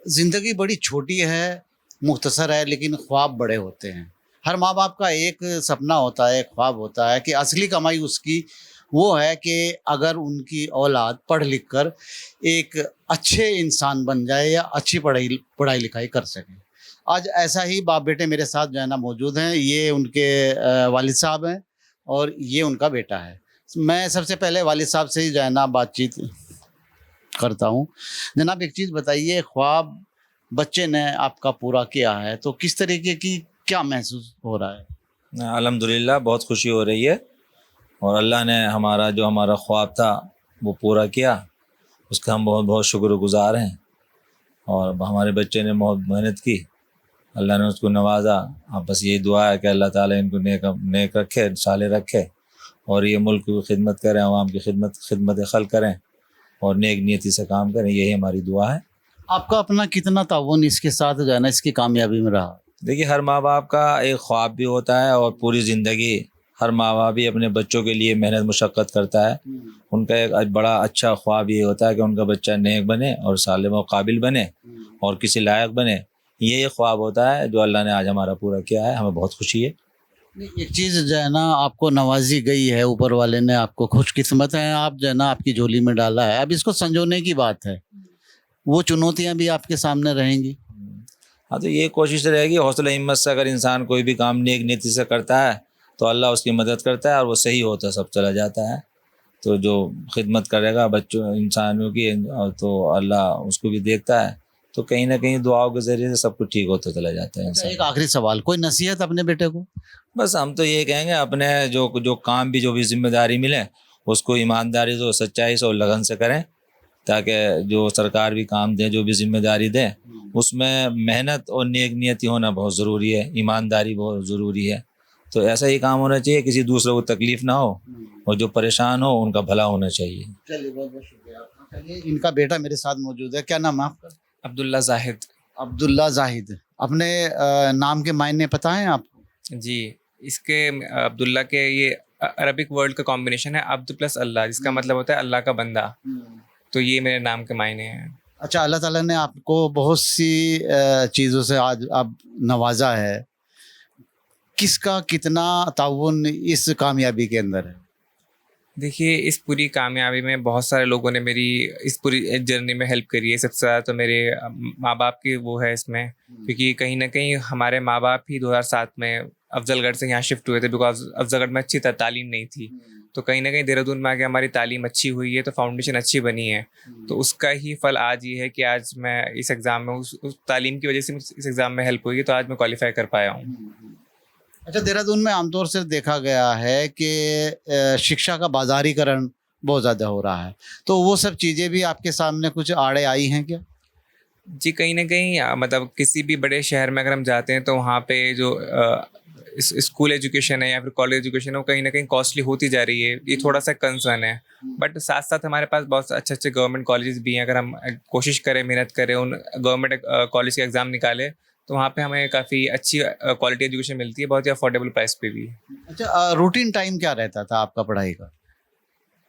ज़िंदगी बड़ी छोटी है, मुख्तसर है, लेकिन ख्वाब बड़े होते हैं। हर माँ-बाप का एक सपना होता है, ख्वाब होता है कि असली कमाई उसकी वो है कि अगर उनकी औलाद पढ़ लिख कर एक अच्छे इंसान बन जाए या अच्छी पढ़ाई-लिखाई कर सके। आज ऐसा ही बाप-बेटे मेरे साथ जो है ना मौजूद हैं। ये उनके वालिद साहब हैं और ये उनका बेटा है। मैं सबसे पहले वालिद साहब से ही जो है ना बातचीत करता हूँ। जनाब एक चीज़ बताइए, ख्वाब बच्चे ने आपका पूरा किया है, तो किस तरीके की क्या महसूस हो रहा है? अल्हम्दुलिल्लाह बहुत खुशी हो रही है और अल्लाह ने हमारा ख्वाब था वो पूरा किया, उसका हम बहुत बहुत शुक्रगुज़ार हैं। और हमारे बच्चे ने बहुत मेहनत की, अल्लाह ने उसको नवाज़ा। अब बस यही दुआ है कि अल्लाह ताला इनको नेक रखे, साले रखे और ये मुल्क की खिदमत करें, आवाम की खिदमत खल्क़ करें और नेक नीयती से काम करें, यही हमारी दुआ है। आपका अपना कितना ताउन इसके साथ जो है ना इसकी कामयाबी में रहा? देखिए, हर माँ बाप का एक ख्वाब भी होता है और पूरी ज़िंदगी हर माँ बाप भी अपने बच्चों के लिए मेहनत मुशक्क़त करता है। उनका एक बड़ा अच्छा ख्वाब ये होता है कि उनका बच्चा नेक बने और सालिम व काबिल बने और किसी लायक बने। ये ख्वाब होता है जो अल्लाह ने आज हमारा पूरा किया है, हमें बहुत खुशी है। नहीं, एक चीज़ जो है ना आपको नवाज़ी गई है, ऊपर वाले ने आपको खुशकिस्मत हैं आप जो है ना आपकी झोली में डाला है। अब इसको संजोने की बात है। वो चुनौतियाँ भी आपके सामने रहेंगी। हाँ, तो ये कोशिश रहेगी, हौसला हिम्मत से अगर इंसान कोई भी काम नेक नीयति से करता है तो अल्लाह उसकी मदद करता है और वो सही होता सब चला जाता है। तो जो खिदमत करेगा बच्चों इंसानों की तो अल्लाह उसको भी देखता है। तो कहीं ना कहीं दुआओं के ज़रिए से सब कुछ ठीक होता चला जाता है अच्छा, इंसान। एक आखिरी सवाल, कोई नसीहत अपने बेटे को? बस हम तो ये कहेंगे, अपने जो जो काम भी जो भी जिम्मेदारी मिले उसको ईमानदारी से, सच्चाई से और लगन से करें, ताकि जो सरकार भी काम दे, जो भी जिम्मेदारी दे, उसमें मेहनत और नेक नियति होना बहुत ज़रूरी है, ईमानदारी बहुत ज़रूरी है। तो ऐसा ही काम होना चाहिए, किसी दूसरे को तकलीफ़ ना हो और जो परेशान हो उनका भला होना चाहिए। चलिए, बहुत-बहुत शुक्रिया आपका। चलिए, इनका बेटा मेरे साथ मौजूद है। क्या नाम है आपका? अब्दुल्ला ज़ाहिद। अब्दुल्ला ज़ाहिद। अपने नाम के मायने पता है आपको? जी, इसके अब्दुल्ला के ये अरबिक वर्ड का कॉम्बिनेशन है अब्द प्लस अल्लाह, जिसका मतलब होता है अल्लाह का बंदा। तो ये मेरे नाम के मायने हैं। अच्छा, अल्लाह ताला ने आपको बहुत सी चीज़ों से आज आप नवाज़ा है। किसका कितना ताउन इस कामयाबी के अंदर है? देखिए, इस पूरी कामयाबी में बहुत सारे लोगों ने मेरी इस पूरी जर्नी में हेल्प करी है। सबसे ज़्यादा तो मेरे माँ-बाप की वो है इसमें, क्योंकि कहीं न कहीं हमारे माँ-बाप ही 2007 में अफ़ज़लगढ़ से यहाँ शिफ्ट हुए थे, बिकॉज़ अफ़ज़लगढ़ में अच्छी तालीम नहीं थी। तो कहीं न कहीं देहरादून में आके हमारी तालीम अच्छी हुई है, तो फाउंडेशन अच्छी बनी है। तो उसका ही फल आज ये है कि आज मैं इस एग्ज़ाम में उस तालीम की वज़ह से मुझे इस एग्ज़ाम में हेल्प हुई है, तो आज मैं क्वालीफ़ाई कर पाया हूँ। अच्छा, देहरादून में आमतौर से देखा गया है कि शिक्षा का बाज़ारीकरण बहुत ज़्यादा हो रहा है। तो वो सब चीज़ें भी आपके सामने कुछ आड़े आई हैं क्या? जी, कहीं न कहीं मतलब किसी भी बड़े शहर में अगर हम जाते हैं तो वहाँ पे जो स्कूल एजुकेशन है या फिर कॉलेज एजुकेशन है, वो कहीं न कहीं कॉस्टली होती जा रही है। ये थोड़ा-सा कंसर्न है। बट साथ-साथ हमारे पास बहुत अच्छे-अच्छे गवर्नमेंट कॉलेजेस भी हैं। अगर हम कोशिश करें, मेहनत करें, उन गवर्नमेंट कॉलेज के एग्ज़ाम निकालें, तो वहाँ पे हमें काफ़ी अच्छी क्वालिटी एजुकेशन मिलती है, बहुत ही अफोर्डेबल प्राइस पे भी। अच्छा, रूटीन टाइम क्या रहता था आपका पढ़ाई का?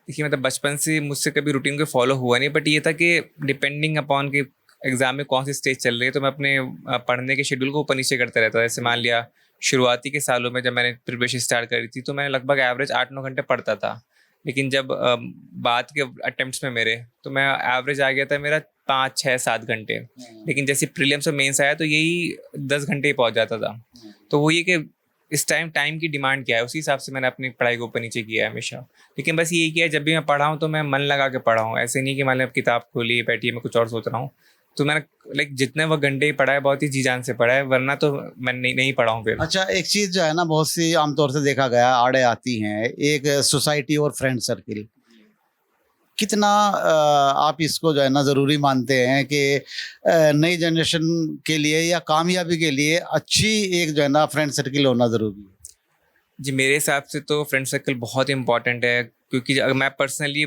देखिए, मतलब बचपन से मुझसे कभी रूटीन को फॉलो हुआ नहीं, बट ये था कि डिपेंडिंग अपॉन कि एग्ज़ाम में कौन सी स्टेज चल रही है, तो मैं अपने पढ़ने के शेड्यूल को ऊपर नीचे करता रहता था। जैसे मान लिया, शुरुआती के सालों में जब मैंने प्रिपरेशन स्टार्ट करी थी, तो मैं लगभग एवरेज 8-9 घंटे पढ़ता था। लेकिन जब बाद के अटेम्प्ट्स में मेरे, तो मैं एवरेज आ गया था मेरा 5, 6, 7 घंटे। लेकिन जैसे प्रीलिम्स और मेंस आया, तो यही 10 घंटे ही पहुँच जाता था। तो वो ये कि इस टाइम की डिमांड क्या है, उसी हिसाब से मैंने अपनी पढ़ाई को ऊपर नीचे किया है हमेशा। लेकिन बस यही किया है, जब भी मैं पढ़ा हूँ तो मैं मन लगा के पढ़ा हूँ। ऐसे नहीं कि मान लो किताब खोली, बैठी है, मैं कुछ और सोच रहा हूँ। तो मैंने लाइक जितने वो घंटे ही पढ़ा है, बहुत ही जी जान से पढ़ा है, वरना तो मैं नहीं पढ़ा हूँ फिर। अच्छा, एक चीज़ जो है ना बहुत सी आमतौर से देखा गया है आड़े आती हैं, एक सोसाइटी और फ्रेंड सर्किल। कितना आप इसको जो है ना ज़रूरी मानते हैं कि नई जनरेशन के लिए या कामयाबी के लिए अच्छी एक जो है ना फ्रेंड सर्किल होना ज़रूरी है? जी, मेरे हिसाब से तो फ्रेंड सर्कल बहुत इंपॉर्टेंट है, क्योंकि अगर मैं पर्सनली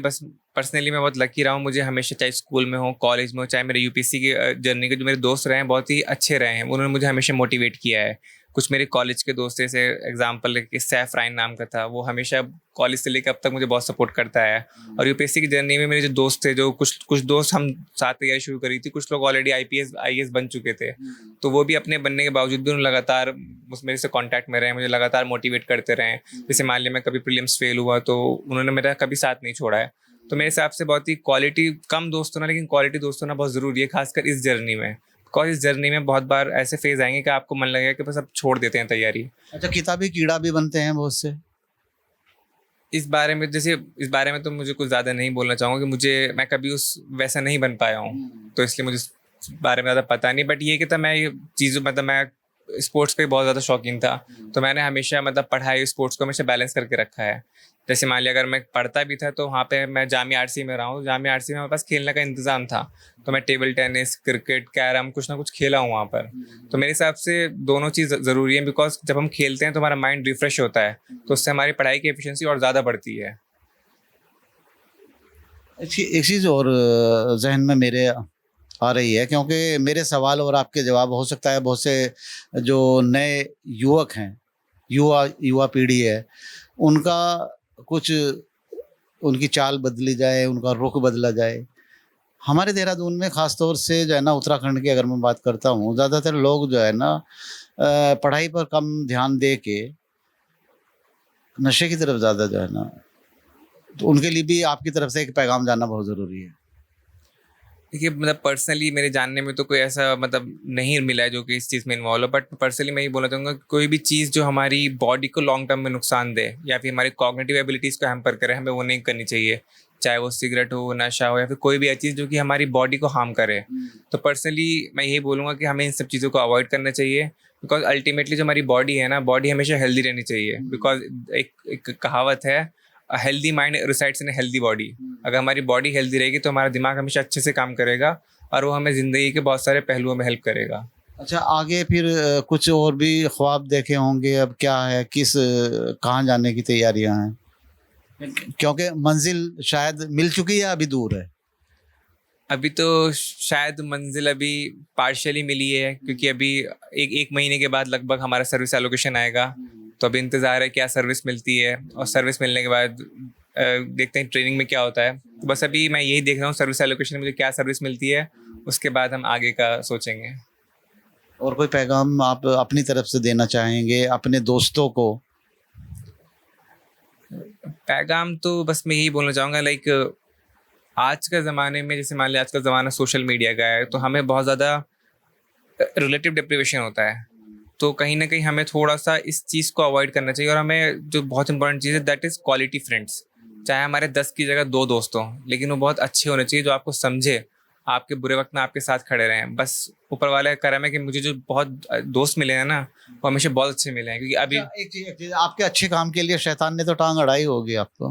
मैं बहुत लकी रहा हूँ। मुझे हमेशा, चाहे स्कूल में हो, कॉलेज में हो, चाहे मेरे यूपीएससी की जर्नी के जो मेरे दोस्त रहे हैं, बहुत ही अच्छे रहे हैं। उन्होंने मुझे हमेशा मोटिवेट किया है। कुछ मेरे कॉलेज के दोस्त, जैसे एग्जांपल सैफ राइन नाम का था, वो हमेशा कॉलेज से लेकर अब तक मुझे बहुत सपोर्ट करता है। और यूपीएससी की जर्नी में मेरे जो दोस्त थे, जो कुछ दोस्त हम साथ तैयारी शुरू करी थी, कुछ लोग ऑलरेडी आईएएस बन चुके थे, तो वो भी अपने बनने के बावजूद भी लगातार मेरे से कांटेक्ट में रहे, मुझे लगातार मोटिवेट करते रहे। जैसे मान लिया मैं कभी प्रीलिम्स फेल हुआ तो उन्होंने मेरा कभी साथ नहीं छोड़ा है। तो मेरे हिसाब से बहुत ही क्वालिटी कम दोस्त होना, लेकिन क्वालिटी दोस्त होना बहुत ज़रूरी है, खासकर इस जर्नी में। बिकॉज इस जर्नी में बहुत बार ऐसे फेज आएंगे कि आपको मन लगेगा कि बस अब छोड़ देते हैं तैयारी। अच्छा, किताबी कीड़ा भी बनते हैं बहुत से। इस बारे में तो मुझे कुछ ज़्यादा नहीं बोलना चाहूँगा कि मैं कभी वैसा नहीं बन पाया हूँ, तो इसलिए मुझे इस बारे में ज़्यादा पता नहीं। बट ये कि मैं ये चीज़ों मैं स्पोर्ट्स का बहुत ज़्यादा शौकीन था, तो मैंने हमेशा पढ़ाई स्पोर्ट्स को हमेशा बैलेंस करके रखा है। जैसे मान लिया अगर मैं पढ़ता भी था तो वहाँ पे मैं जामिया आरसी में रहा हूँ, जामिया आरसी में हमारे पास खेलने का इंतज़ाम था, तो मैं टेबल टेनिस, क्रिकेट, कैरम कुछ ना कुछ खेला हूँ वहाँ पर। तो मेरे हिसाब से दोनों चीज़ ज़रूरी है, बिकॉज जब हम खेलते हैं तो हमारा माइंड रिफ्रेश होता है, तो उससे हमारी पढ़ाई की एफिशिएंसी और ज़्यादा बढ़ती है। एक चीज़ और जहन में मेरे आ रही है, क्योंकि मेरे सवाल और आपके जवाब हो सकता है बहुत से जो नए युवक हैं, युवा पीढ़ी है, उनका कुछ उनकी चाल बदली जाए, उनका रुख बदला जाए। हमारे देहरादून में ख़ास तौर से जो है ना, उत्तराखंड की अगर मैं बात करता हूँ, ज़्यादातर लोग जो है ना पढ़ाई पर कम ध्यान दे के नशे की तरफ ज़्यादा जो है ना, तो उनके लिए भी आपकी तरफ से एक पैगाम जाना बहुत ज़रूरी है। देखिए पर्सनली मेरे जानने में तो कोई ऐसा नहीं मिला है जो कि इस चीज़ में इन्वॉल्व हो, बट पर्सनली मैं ये बोलना चाहूँगा कि कोई भी चीज़ जो हमारी बॉडी को लॉन्ग टर्म में नुकसान दे या फिर हमारी कॉग्निटिव एबिलिटीज़ को हैम्पर करे, हमें वो नहीं करनी चाहिए। चाहे वो सिगरेट हो, नशा हो, या फिर कोई भी चीज़ जो कि हमारी बॉडी को हार्म करे। तो पर्सनली मैं यही बोलूँगा कि हमें इन सब चीज़ों को अवॉइड करना चाहिए, बिकॉज अल्टीमेटली जो हमारी बॉडी है ना, बॉडी हमेशा हेल्दी रहनी चाहिए। बिकॉज एक कहावत है, a healthy mind resides in a healthy body. अगर हमारी बॉडी हेल्दी रहेगी तो हमारा दिमाग हमेशा अच्छे से काम करेगा और वो हमें ज़िंदगी के बहुत सारे पहलुओं में हेल्प करेगा। अच्छा, आगे फिर कुछ और भी ख्वाब देखे होंगे, अब क्या है, कहाँ जाने की तैयारियां हैं? क्योंकि मंजिल शायद मिल चुकी है, अभी दूर है। अभी तो शायद मंजिल अभी पार्शियली मिली है, क्योंकि अभी एक महीने के बाद लगभग हमारा सर्विस एलोकेशन आएगा, तो अभी इंतज़ार है क्या सर्विस मिलती है, और सर्विस मिलने के बाद देखते हैं ट्रेनिंग में क्या होता है। तो बस अभी मैं यही देख रहा हूँ सर्विस एलोकेशन में मुझे क्या सर्विस मिलती है, उसके बाद हम आगे का सोचेंगे। और कोई पैगाम आप अपनी तरफ से देना चाहेंगे अपने दोस्तों को? पैगाम तो बस मैं यही बोलना चाहूँगा, आज के ज़माने में, जैसे मान लिया आज का ज़माना सोशल मीडिया का है, तो हमें बहुत ज़्यादा रिलेटिव डिप्रिवेशन होता है, तो कहीं ना कहीं हमें थोड़ा सा इस चीज़ को अवॉइड करना चाहिए। और हमें जो बहुत इंपॉर्टेंट चीज़ है, दैट इज़ क्वालिटी फ्रेंड्स। चाहे हमारे 10 की जगह 2 दोस्त हों, लेकिन वो बहुत अच्छे होने चाहिए, जो आपको समझे, आपके बुरे वक्त में आपके साथ खड़े रहें। बस ऊपर वाले का करम है कि मुझे जो बहुत दोस्त मिले हैं ना, वो हमेशा बहुत अच्छे मिले हैं। क्योंकि अभी एक चीज, आपके अच्छे काम के लिए शैतान ने तो टांग अड़ाई होगी आपको।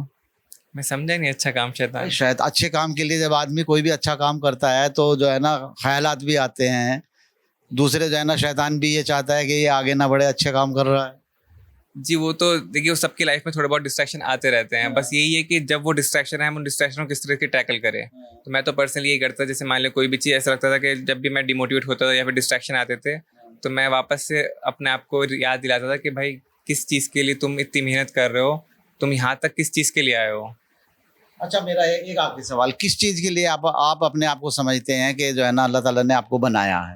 मैं समझा नहीं, अच्छा काम शैतान। शायद अच्छे काम के लिए जब आदमी कोई भी अच्छा काम करता है तो जो है ना, ख्यालात भी आते हैं दूसरे, जो है ना, शैतान भी ये चाहता है कि ये आगे ना बढ़े, अच्छे काम कर रहा है। जी, वो तो देखिए, वो सबकी लाइफ में थोड़े बहुत डिस्ट्रैक्शन आते रहते हैं। बस यही है कि जब वो डिस्ट्रैक्शन है, हम उन डिस्ट्रैक्शन को किस तरह के टैकल करें। तो मैं तो पर्सनली यही करता, जैसे मान लो कोई भी चीज़ ऐसा लगता था कि जब भी मैं डिमोटिवेट होता था या फिर डिस्ट्रैक्शन आते थे, तो मैं वापस से अपने आप को याद दिलाता था कि भाई, किस चीज़ के लिए तुम इतनी मेहनत कर रहे हो, तुम यहाँ तक किस चीज़ के लिए आए हो। अच्छा, मेरा एक आखिरी सवाल, किस चीज़ के लिए आप अपने आप को समझते हैं कि जो है ना, अल्लाह ताला ने आपको बनाया है?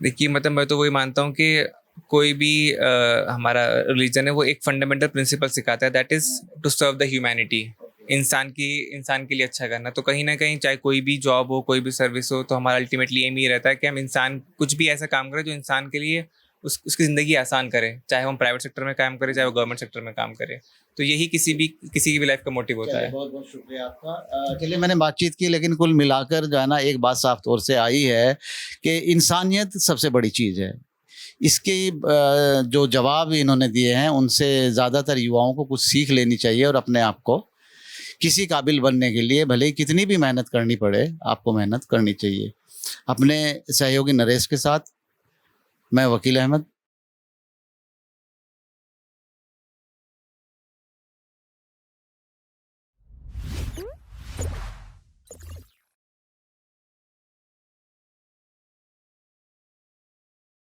देखिए मैं तो वही मानता हूँ कि कोई भी हमारा रिलीजन है, वो एक फंडामेंटल प्रिंसिपल सिखाता है, that is to serve the humanity. इंसान के लिए अच्छा करना। तो कहीं ना कहीं चाहे कोई भी जॉब हो, कोई भी सर्विस हो, तो हमारा अल्टीमेटली एम ये रहता है कि हम इंसान कुछ भी ऐसा काम करें जो इंसान के लिए उसकी ज़िंदगी आसान करे, चाहे हम प्राइवेट सेक्टर में काम करें, चाहे वो गवर्नमेंट सेक्टर में काम करें। तो यही किसी की भी लाइफ का मोटिव होता है। बहुत बहुत शुक्रिया आपका। चलिए, मैंने बातचीत की, लेकिन कुल मिलाकर जो है ना, एक बात साफ तौर से आई है कि इंसानियत सबसे बड़ी चीज़ है। इसके जो जवाब इन्होंने दिए हैं, उनसे ज़्यादातर युवाओं को कुछ सीख लेनी चाहिए और अपने आप को किसी काबिल बनने के लिए भले ही कितनी भी मेहनत करनी पड़े, आपको मेहनत करनी चाहिए। अपने सहयोगी नरेश के साथ मैं वकील अहमद,